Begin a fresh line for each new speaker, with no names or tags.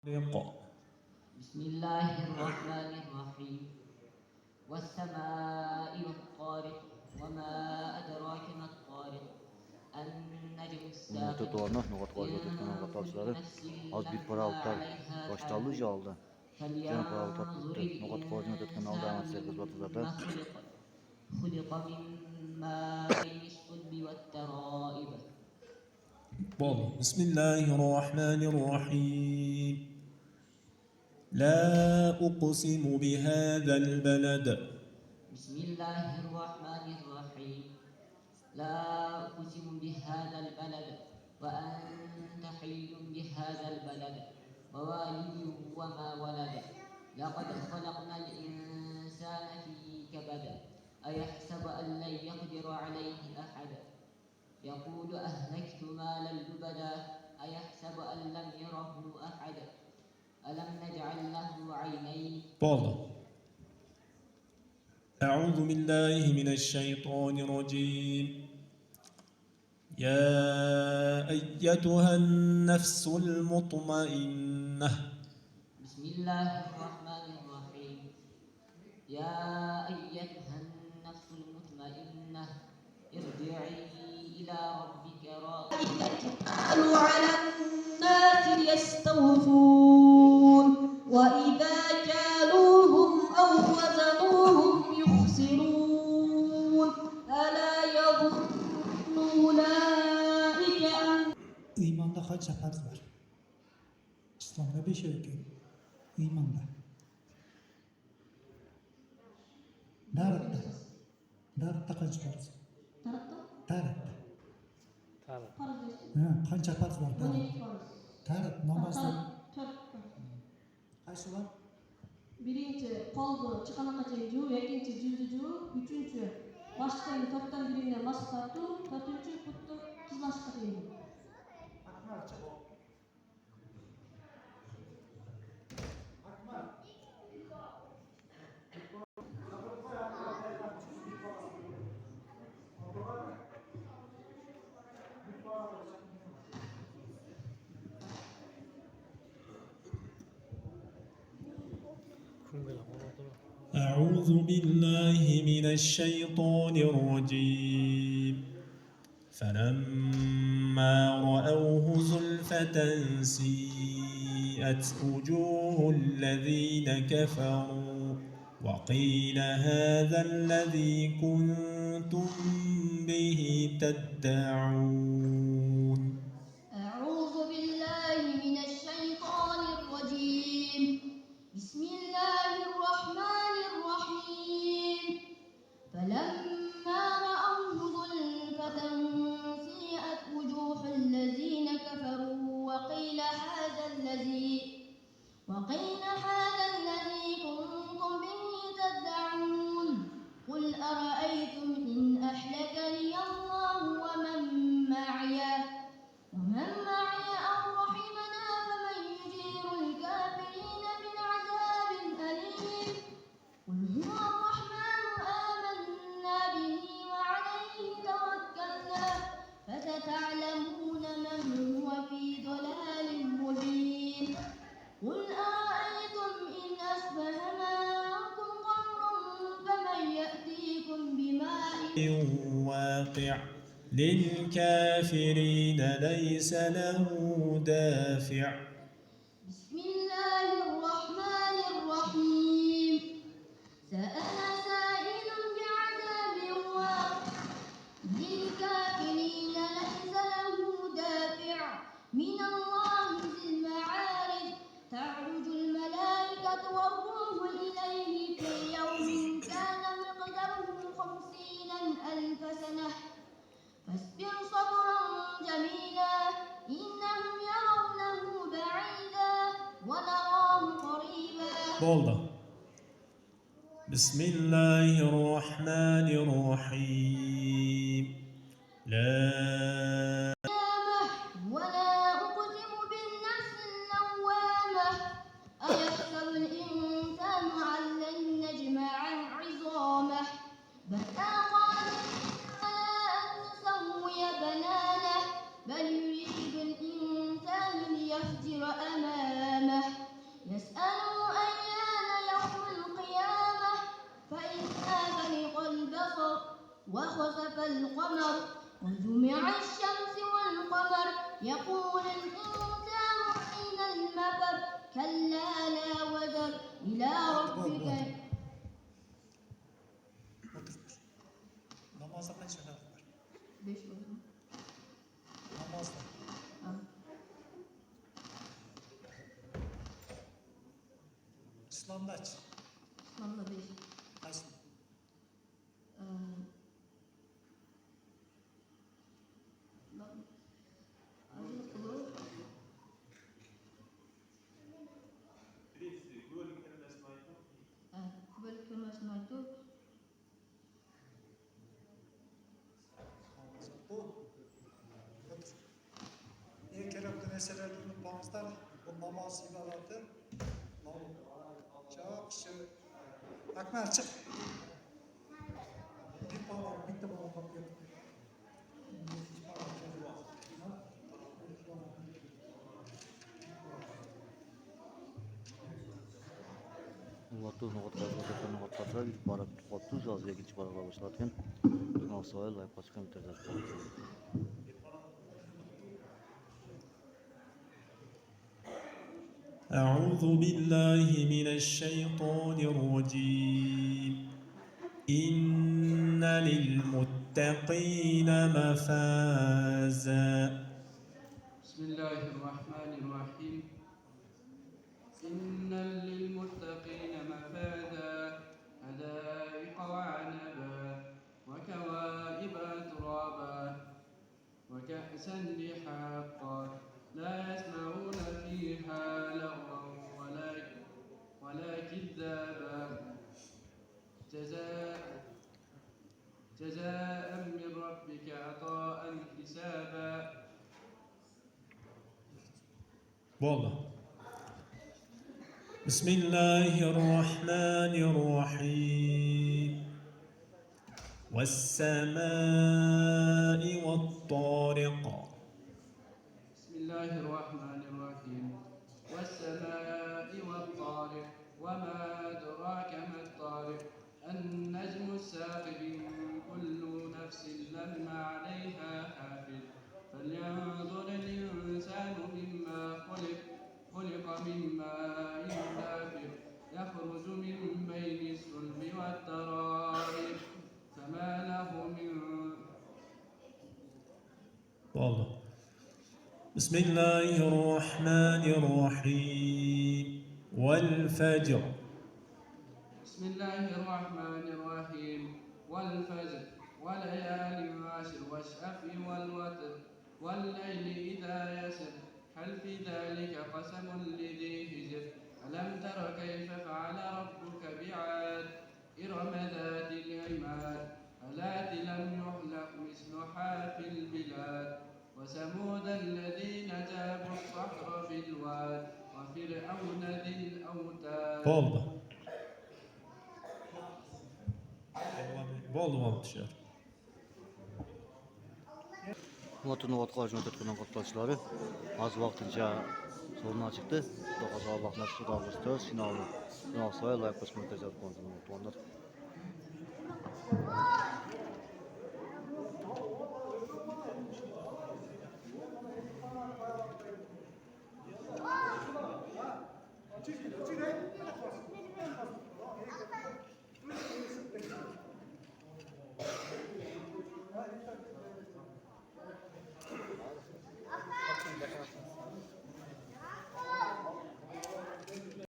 بسم الله الرحمن الرحيم والسماء والطارق وما أدراك ما الطارق النجم الثاقب إن كل نفس لما عليها حافظ فلينظر الإنسان مما خلق من ماء الصلب والترائب.
بسم الله الرحمن الرحيم. لا أقسم بهذا البلد.
بسم الله الرحمن الرحيم. لا أقسم بهذا البلد وأنت حي بهذا البلد ووالد وما ولد لقد خلقنا الإنسان في كبد أيحسب أن لن يقدر عليه أحد يقول أهلكت مالا لبدا أيحسب أن لم يره أحد ألم نجعل له عينين.
أعوذ بالله من الشيطان الرجيم. يا أيتها النفس المطمئنة.
بسم الله الرحمن الرحيم. يا أيتها النفس المطمئنة ارجعي إلى ربك راضية
قالوا على الناس يستوفون وإذا كالوهم أو وزنوهم يخسرون ألا يظن أولئك أن
İmanda kaç farz var? İslam'da 5 öykü. İmanda. Darat'ta kaç farz? Darat'ta. Kança farz var Darat'ta? Darat namazda kaç var?
Birinci koldu çıkanaka çeju, ikinci cüzücü, üçüncü baştan toptan birine masattu, dördüncü kutlu kızlaştı değil.
أعوذ بالله من الشيطان الرجيم. فلما رأوه زلفة سيئت وجوه الذين كفروا وقيل هذا الذي كنتم به تدعون.
أعوذ بالله من الشيطان الرجيم. بسم الله الرحمن الرحيم. فلما رأوه زلفة سيئت وجوه الذين كفروا وقيل هذا الذي كنتم به تدعون قل أرأيتم إن أهلكني الله ومن معي أو رحمنا فمن يجير الكافرين من عذاب أليم. قل هو الرحمن آمنا به وعليه توكلنا فستعلمون من هو في ضلال مبين. قل أرأيتم إن أصبح ماؤكم غورا فمن يأتيكم بماء
واقع للكافرين ليس له دافع.
بسم الله الرحمن الرحيم. سأل سائل بعذاب واقع للكافرين ليس له دافع من الله ذي المعارج تعرج الملائكة والروح إليه في يوم كان مقداره 50,000 سنة فاصبر صبرا جميلا إنهم يرونه بعيدا ونراه قريبا.
بسم الله الرحمن الرحيم. لا
ولا أقسم بالنفس اللوامة أيحسب الإنسان أن لن نجمع عظامه بلى قادرين على أن نسوي بنانه بل يريد الإنسان ليفجر أمامه إلى ربك.
Namazda kaç rekat var?
5 oldu.
Namazda.
Ha.
İslam'da kaç?
İslam'da 5.
Kaç?
Azı kılı. Kubalik kelimesini aytып,
Bu. Otur. En gerekli meseleleri unutmamızdan bu namaz ibadatı. Cevap şu. Akmer çık. Bir bağlam, bir de bağlam bakıyor.
Murat'ın noktalar ilk barak tuttu yazıya geçip barakla başlarken Nasra'ya layık başkan internet oldu.
أعوذ بالله من الشيطان الرجيم إن للمتقين مفازا
بسم الله الرحمن الرحيم إن للمتقين مفازا حدائق وعنبا وكواعب أترابا وكأسا دحاقا لا يسمعون فيها لغوا ولا كذابا جزاء من ربك عطاء حسابا.
والله بسم الله الرحمن الرحيم والسماء والطارق
بسم الله الرحمن الرحيم والسماء والطارق وما أدراك ما الطارق النجم الثاقب كل نفس لما عليها حافظ فلينظر الإنسان مما خلق من ماء دافق يخرج من بين الصلب والترائب فما له من
والله بسم الله الرحمن الرحيم والفجر
بسم الله الرحمن الرحيم والفجر وليال عشر والشفع والوتر والليل إذا يسر هل في ذلك قسم لذي حجر ألم تر كيف فعل ربك بعاد إرم ذات العماد التي لم يخلق مثلها في البلاد وثمود الذين جابوا الصخر بالواد وفرعون ذي الأوتاد.
والله والله dışarı.
Murat'ın noktalar ötüründen katılışları az vaqtincha sorunlar çıktı. Doğru Allah nasıl davranıştır? Sinavı Nasra'ya layık başkan internet oldu.